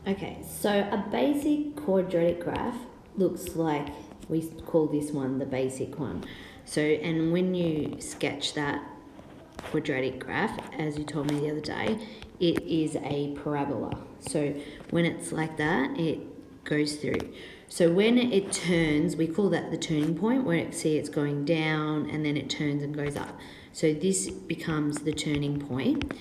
Okay, so a basic quadratic graph looks like, we call this one the basic one. So, and when you sketch that quadratic graph, as you told me the other day, it is a parabola. So when it's like that, it goes through. So when it turns, we call that the turning point, where it's going down and then it turns and goes up. So this becomes the turning point.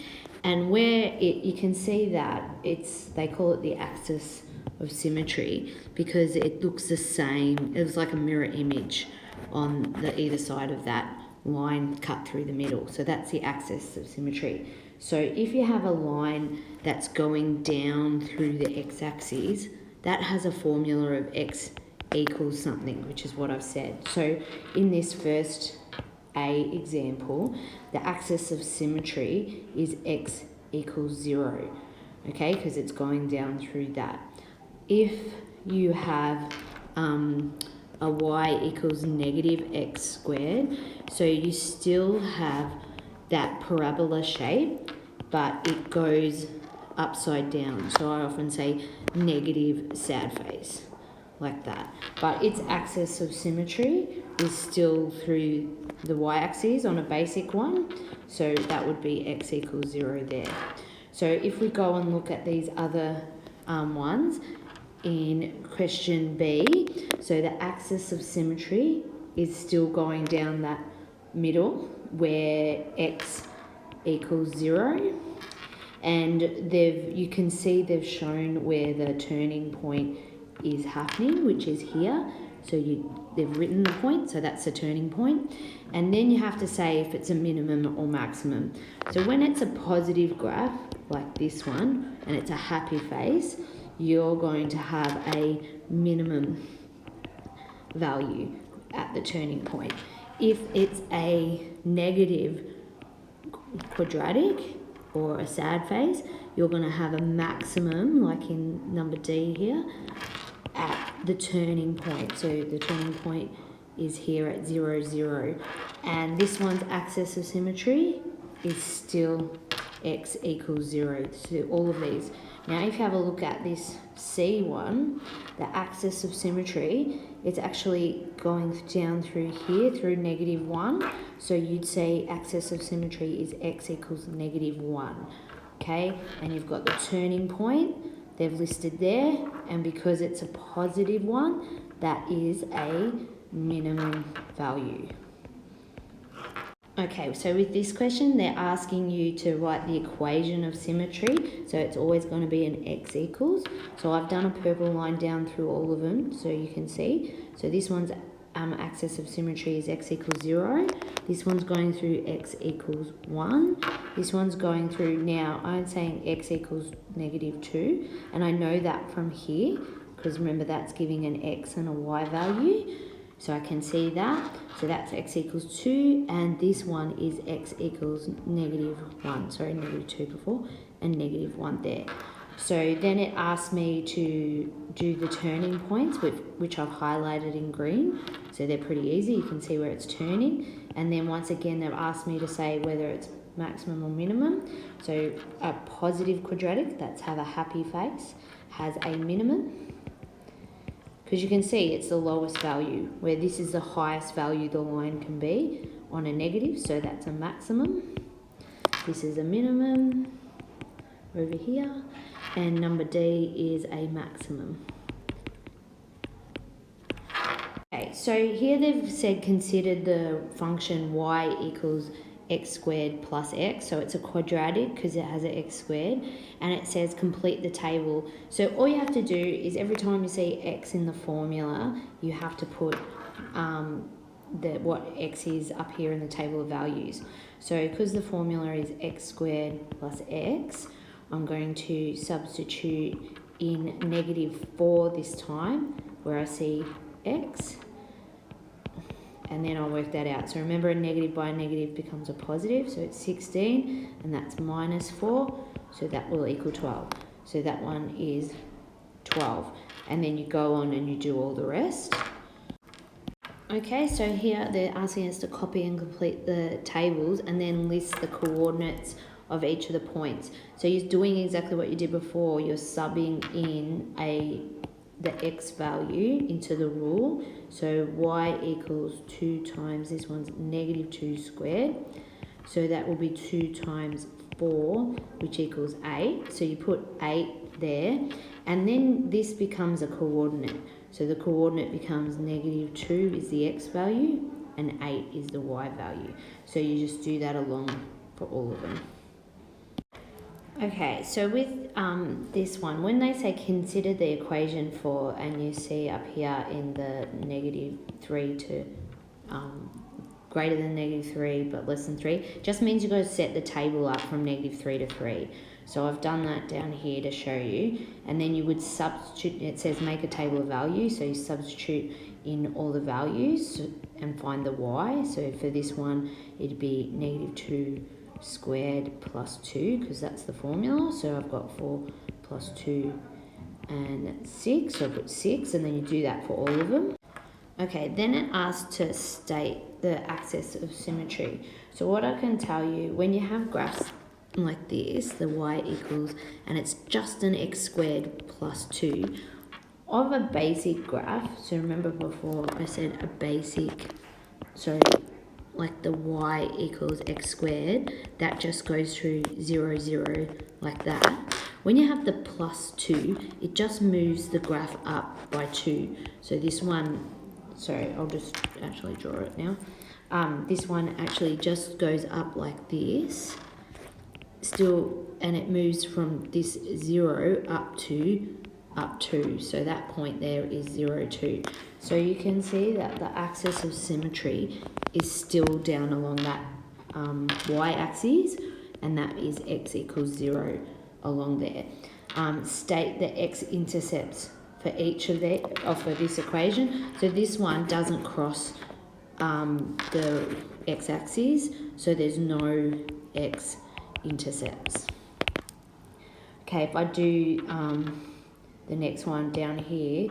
And where you can see that they call it the axis of symmetry because it looks the same. It was like a mirror image on either side of that line cut through the middle. So that's the axis of symmetry. So if you have a line that's going down through the x-axis, that has a formula of x equals something, which is what I've said. So in this first A example, the axis of symmetry is x equals 0, okay, because it's going down through that. If you have a y equals negative x squared, so you still have that parabola shape, but it goes upside down. So I often say negative sad face, like that. But its axis of symmetry is still through the y-axis on a basic one, so that would be x equals 0 there. So if we go and look at these other ones, in question B, so the axis of symmetry is still going down that middle where x equals 0, and you can see they've shown where the turning point is happening, which is here. So they've written the point, so that's the turning point. And then you have to say if it's a minimum or maximum. So when it's a positive graph, like this one, and it's a happy face, you're going to have a minimum value at the turning point. If it's a negative quadratic or a sad face, you're going to have a maximum, like in number D here, at the turning point. So the turning point is here at 0, 0. And this one's axis of symmetry is still x equals 0. So all of these. Now if you have a look at this C one, the axis of symmetry, it's actually going down through here, through negative 1. So you'd say axis of symmetry is x equals negative 1. Okay, and you've got the turning point, they've listed there, and because it's a positive one, that is a minimum value. Okay, so with this question, they're asking you to write the equation of symmetry. So it's always going to be an x equals. So I've done a purple line down through all of them so you can see. So this one's axis of symmetry is x equals 0. This one's going through x equals 1. This one's going through, now I'm saying x equals negative 2. And I know that from here, because remember that's giving an x and a y value. So I can see that. So that's x equals 2, and this one is x equals negative 1. Sorry, negative 2 before, and negative 1 there. So then it asked me to do the turning points, which I've highlighted in green. So they're pretty easy. You can see where it's turning. And then once again, they've asked me to say whether it's maximum or minimum. So a positive quadratic, that's have a happy face, has a minimum. Because you can see it's the lowest value, where this is the highest value the line can be on a negative, so that's a maximum. This is a minimum over here, and number D is a maximum. Okay, so here they've said consider the function y equals x squared plus x, so it's a quadratic because it has an x squared, and it says complete the table. So all you have to do is every time you see x in the formula, you have to put what x is up here in the table of values. So because the formula is x squared plus x, I'm going to substitute in negative 4 this time, where I see x, and then I'll work that out. So remember, a negative by a negative becomes a positive, so it's 16, and that's minus 4, so that will equal 12. So that one is 12. And then you go on and you do all the rest. Okay, so here they're asking us to copy and complete the tables and then list the coordinates of each of the points. So you're doing exactly what you did before. You're subbing in the x value into the rule. So y equals 2 times, this one's negative 2 squared. So that will be 2 times 4, which equals 8. So you put 8 there, and then this becomes a coordinate. So the coordinate becomes negative 2 is the x value, and 8 is the y value. So you just do that along for all of them. Okay, so with this one, when they say consider the equation for, and you see up here in the negative 3 to greater than negative 3 but less than 3, just means you've got to set the table up from negative 3 to 3. So I've done that down here to show you, and then you would substitute, it says make a table of values, so you substitute in all the values and find the y. So for this one, it'd be negative 2 squared plus 2, because that's the formula. So I've got 4 plus 2 and 6, so I put 6, and then you do that for all of them. Okay, then it asks to state the axis of symmetry. So what I can tell you, when you have graphs like this, the y equals, and it's just an x squared plus 2, of a basic graph, so remember before I said a basic, so like the y equals x squared, that just goes through 0, 0, like that. When you have the plus 2, it just moves the graph up by 2. So this one, sorry, I'll just actually draw it now. This one actually just goes up like this, still, and it moves from this 0 up 2. So that point there is 0, 2. So you can see that the axis of symmetry is still down along that y-axis, and that is x equals 0 along there. State the x-intercepts for each of for this equation. So this one doesn't cross the x-axis, so there's no x-intercepts. Okay, if I do the next one down here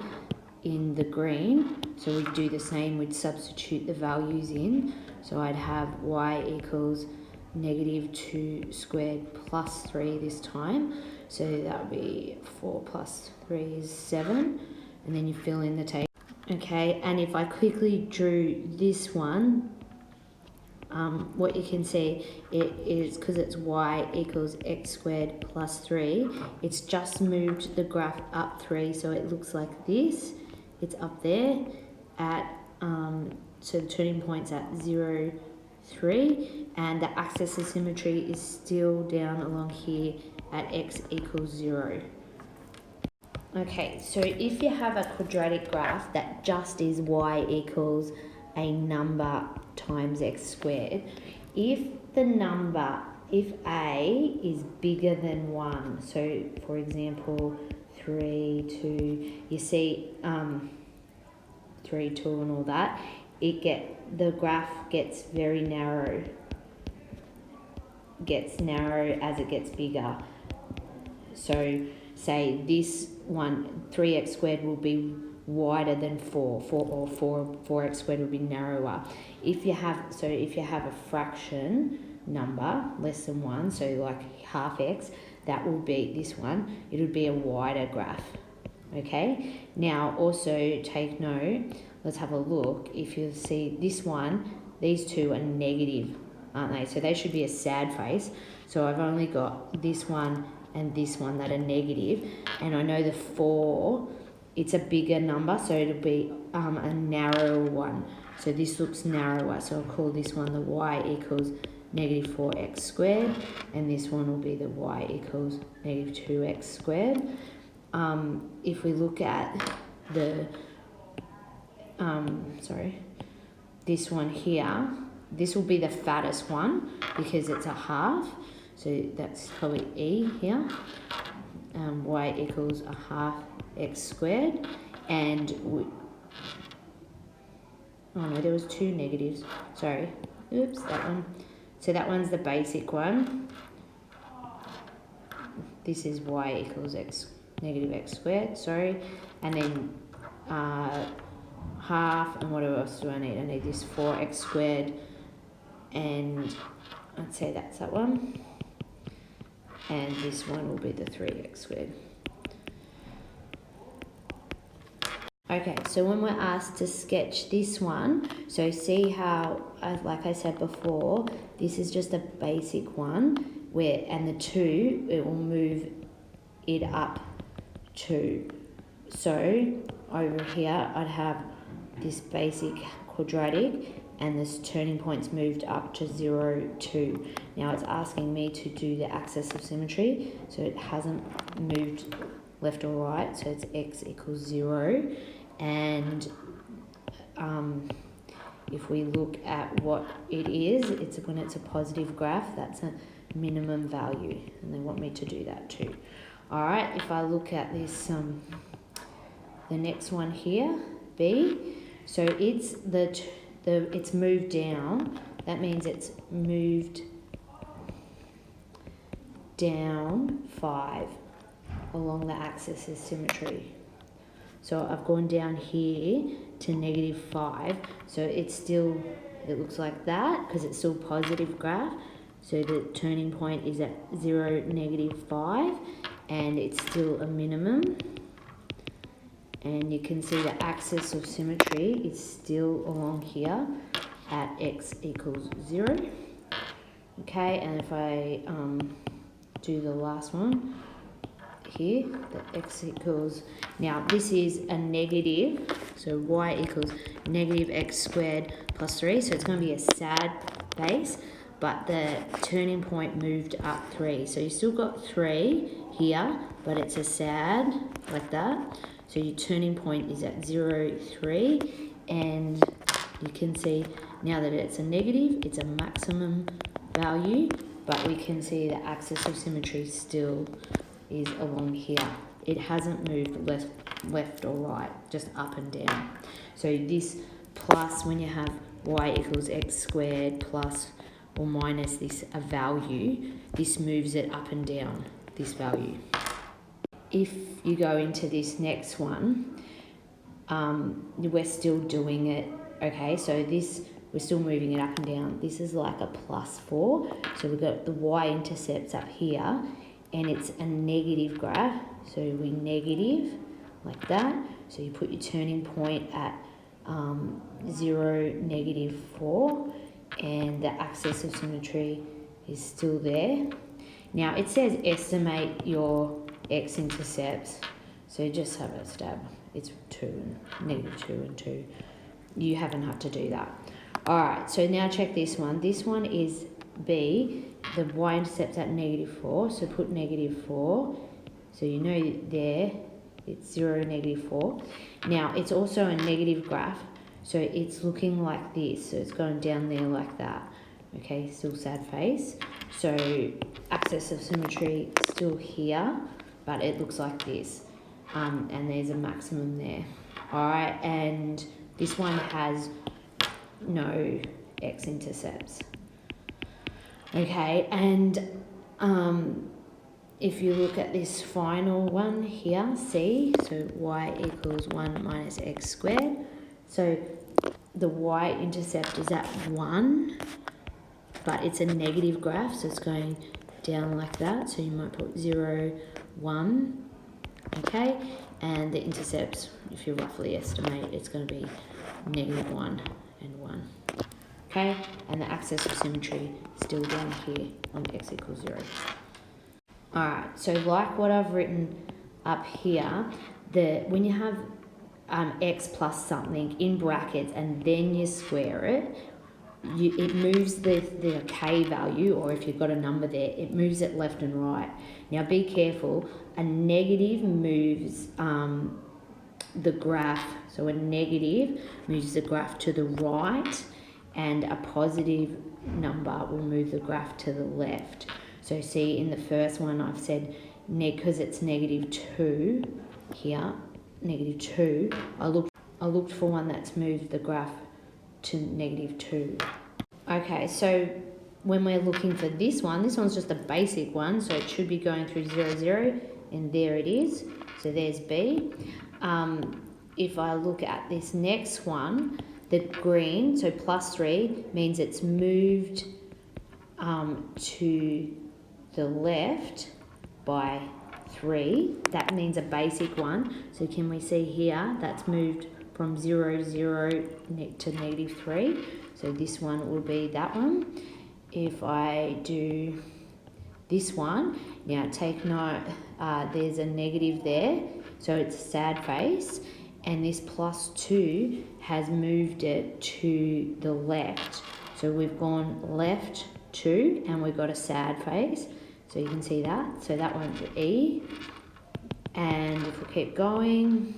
in the green, so we do the same, we'd substitute the values in. So I'd have y equals negative 2 squared plus 3 this time. So that would be 4 plus 3 is 7. And then you fill in the table. Okay, and if I quickly drew this one, what you can see, it is, because it's y equals x squared plus 3, it's just moved the graph up 3, so it looks like this. It's up there at, so the turning point's at 0, 3, and the axis of symmetry is still down along here at x equals 0. Okay, so if you have a quadratic graph that just is y equals a number times x squared, if a is bigger than 1, so for example 3, 2, you see 3, 2 and all that, the graph gets very narrow, gets narrow as it gets bigger. So say this one, 3x squared will be wider than 4x squared will be narrower. If you have a fraction number less than 1, so like half x, that will be this one, it would be a wider graph. Okay, now also take note, let's have a look. If you see this one, these two are negative, aren't they? So they should be a sad face. So I've only got this one and this one that are negative, and I know the 4, it's a bigger number, so it'll be a narrower one. So this looks narrower, so I'll call this one the y equals negative 4x squared, and this one will be the y equals negative 2x squared. If we look at the, this one here, this will be the fattest one because it's a half, so that's probably E here. Y equals a half x squared, and oh no, there was 2 negatives, sorry, oops, that one. So that one's the basic one. This is y equals x negative x squared, sorry, and then half, and what else do I need? I need this 4x squared, and I'd say that's that one. and this one will be the 3x squared. Okay, so when we're asked to sketch this one, so see how, like I said before, this is just a basic one, and the 2, it will move it up 2. So over here, I'd have this basic quadratic, and this turning point's moved up to 0, 2. Now it's asking me to do the axis of symmetry, so it hasn't moved left or right, so it's x equals 0. And if we look at what it is, it's when it's a positive graph, that's a minimum value, and they want me to do that too. All right, if I look at this, the next one here, B, so it's it's moved down. That means it's moved down 5 along the axis of symmetry. So I've gone down here to -5. So it's still, it looks like that because it's still positive graph. So the turning point is at 0, -5, and it's still a minimum. And you can see the axis of symmetry is still along here at x equals 0. Okay, and if I do the last one here, the x equals, now this is a negative, so y equals -x squared plus 3, so it's going to be a sad base, but the turning point moved up 3. So you still got 3 here, but it's a sad like that. So your turning point is at 0, 3, and you can see now that it's a negative, it's a maximum value, but we can see the axis of symmetry still is along here. It hasn't moved left or right, just up and down. So this plus, when you have y equals x squared plus or minus this a value, this moves it up and down, this value. If you go into this next one, we're still doing it, okay, so this, we're still moving it up and down. This is like a +4, so we've got the y-intercepts up here, and it's a negative graph, so we negative like that. So you put your turning point at 0, -4, and the axis of symmetry is still there. Now it says estimate your x-intercepts, so just have a stab. It's 2 and -2 and 2. You haven't had to do that. All right, so now check this one. This one is B. The y-intercept's at -4, so put -4. So you know there, it's 0, -4. Now it's also a negative graph, so it's looking like this. So it's going down there like that. Okay, still sad face. So axis of symmetry still here, but it looks like this. And there's a maximum there. All right, and this one has no x-intercepts. Okay, and if you look at this final one here, C, so y equals 1 minus x squared. So the y-intercept is at 1, but it's a negative graph, so it's going down like that. So you might put 0, 1, okay? And the intercepts, if you roughly estimate, it's going to be -1 and 1. Okay, and the axis of symmetry still down here on x equals 0. Alright, so like what I've written up here, when you have x plus something in brackets and then you square it, it moves the k value, or if you've got a number there, it moves it left and right. Now be careful, a negative moves the graph, so a negative moves the graph to the right, and a positive number will move the graph to the left. So see, in the first one I've said, because it's -2 here, -2, I looked for one that's moved the graph to -2. Okay, so when we're looking for this one's just a basic one, so it should be going through 0, 0, and there it is. So there's B. If I look at this next one, the green, so +3, means it's moved to the left, by 3. That means a basic one. So can we see here that's moved from 0, 0 to -3. So this one will be that one. If I do this one, now take note, there's a negative there, so it's a sad face, and this +2 has moved it to the left. So we've gone left 2 and we've got a sad face. So you can see that. So that one's E. And if we keep going,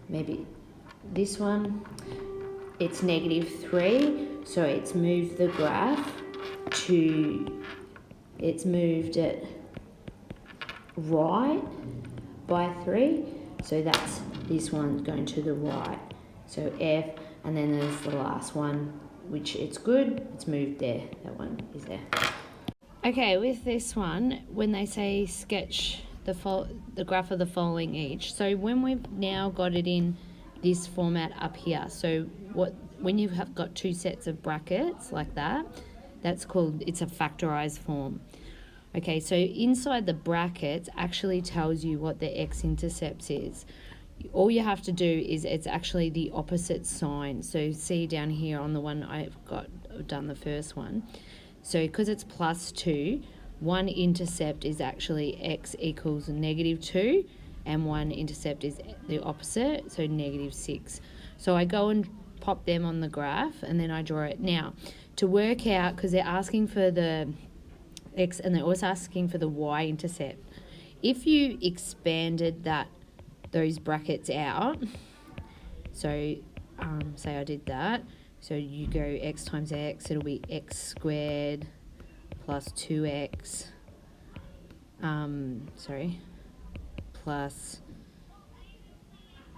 maybe this one, it's -3. So it's moved the graph it's moved it right by 3. So that's this one's going to the right. So F, and then there's the last one, which it's good, it's moved there, that one is there. Okay, with this one, when they say sketch the graph of the following each, so when we've now got it in this format up here, so when you have got two sets of brackets like that, that's called, it's a factorized form. Okay, so inside the brackets actually tells you what the x-intercepts is. All you have to do is it's actually the opposite sign. So see down here on the one I've done the first one. So because it's +2, one intercept is actually x equals -2, and one intercept is the opposite, so -6. So I go and pop them on the graph and then I draw it. Now, to work out, because they're asking for the x and they're also asking for the y-intercept, if you expanded those brackets out, so say I did that, so you go x times x, it'll be x squared plus 2x, plus,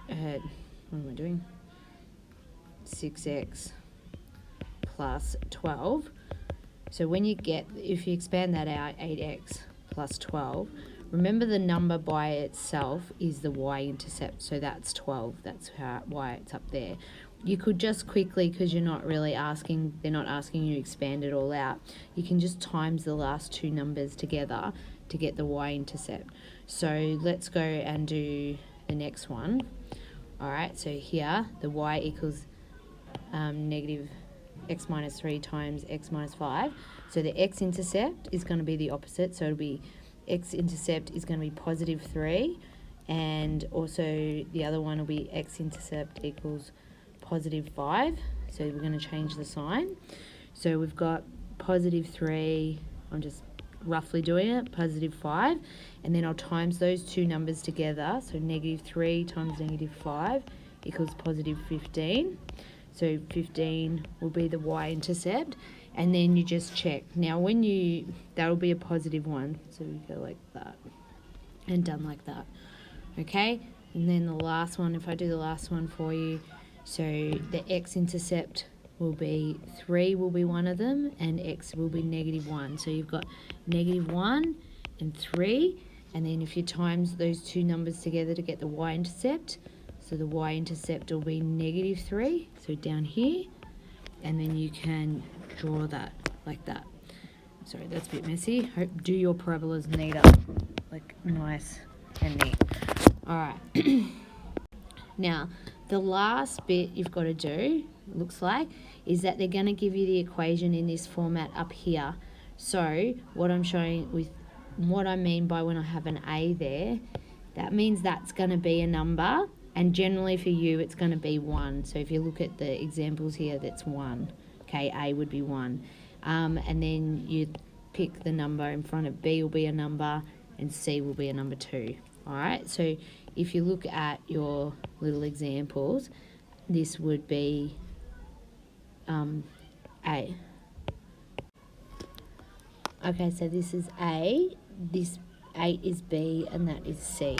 what am I doing, 6x plus 12. So when you get, if you expand that out, 8x plus 12, remember the number by itself is the y-intercept, so that's 12. That's why it's up there. You could just quickly, because you're not really asking, they're not asking you to expand it all out, you can just times the last two numbers together to get the y-intercept. So let's go and do the next one. All right, so here the y equals negative x minus 3 times x minus 5. So the x-intercept is going to be the opposite, so it'll be x-intercept is going to be +3, and also the other one will be x-intercept equals +5. So we're going to change the sign. So we've got +3, I'm just roughly doing it, +5, and then I'll times those two numbers together, so -3 times -5 equals +15. So 15 will be the y-intercept, and then you just check. Now that'll be a positive one, so we go like that, and done like that. Okay, and then the last one, if I do the last one for you, so the x-intercept will be 3 will be one of them, and x will be -1. So you've got -1 and 3, and then if you times those two numbers together to get the y-intercept, so the y-intercept will be -3, so down here, and then you can draw that like that. Sorry, that's a bit messy. Do your parabolas neater, like nice and neat. All right. Now, the last bit you've got to do, looks like, is that they're going to give you the equation in this format up here. So what I'm showing with what I mean by when I have an A there, that means that's going to be a number. And generally for you, it's going to be 1. So if you look at the examples here, that's 1. Okay, A would be 1. And then you pick the number in front of B will be a number, and C will be a number 2. All right, so if you look at your little examples, this would be A. Okay, so this is A, this 8 is B, and that is C.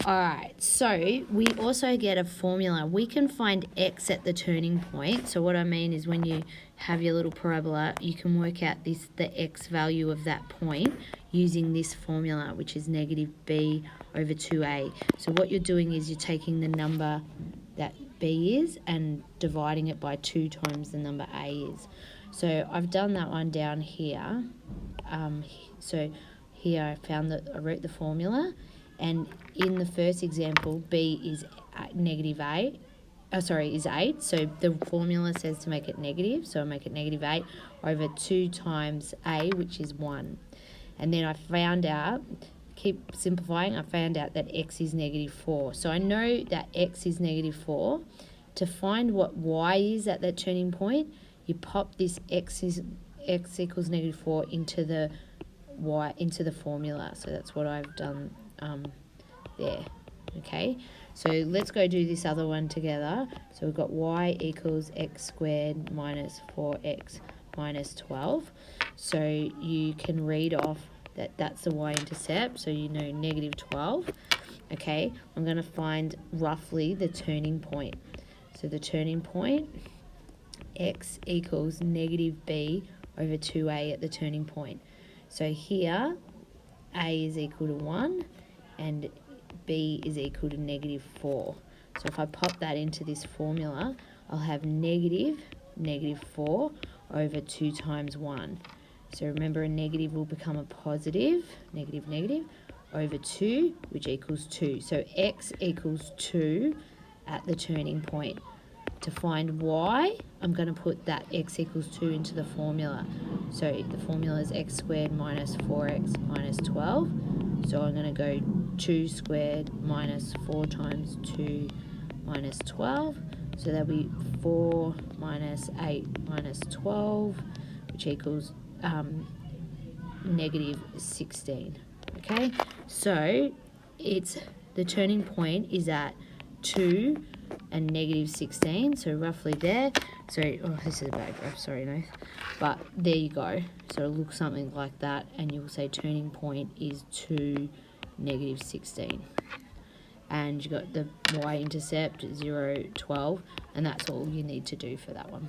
Alright, so we also get a formula. We can find x at the turning point. So what I mean is when you have your little parabola, you can work out the x value of that point using this formula, which is -b/2a. So what you're doing is you're taking the number that b is and dividing it by 2 times the number a is. So I've done that one down here. so here I found that I wrote the formula, and in the first example, b is negative 8. Is 8, so the formula says to make it negative, so I make it negative 8 over 2 times a, which is 1. And then I found out, keep simplifying, I found out that x is negative 4. So I know that x is negative 4. To find what y is at that turning point, you pop this x equals negative 4 into the formula. So that's what I've done there. Okay, so let's go do this other one together. So we've got y equals x squared minus 4x minus 12. So you can read off that that's the y-intercept, so you know negative 12. Okay, I'm going to find roughly the turning point. So the turning point, x equals negative b over 2a at the turning point. So here, a is equal to 1 and b is equal to negative 4. So if I pop that into this formula, I'll have negative 4 over 2 times 1. So remember, a negative will become a positive, negative, over 2, which equals 2. So x equals 2 at the turning point. To find y, I'm going to put that x equals 2 into the formula. So the formula is x squared minus 4x minus 12. So I'm going to go 2 squared minus 4 times 2 minus 12. So that'll be 4 minus 8 minus 12, which equals negative 16. Okay, so it's the turning point is at 2 and negative 16, so roughly there. So, this is a bad graph, sorry, no. But there you go. So it'll look something like that, and you'll say turning point is 2, negative 16. And you got the y-intercept, 0, 12, and that's all you need to do for that one.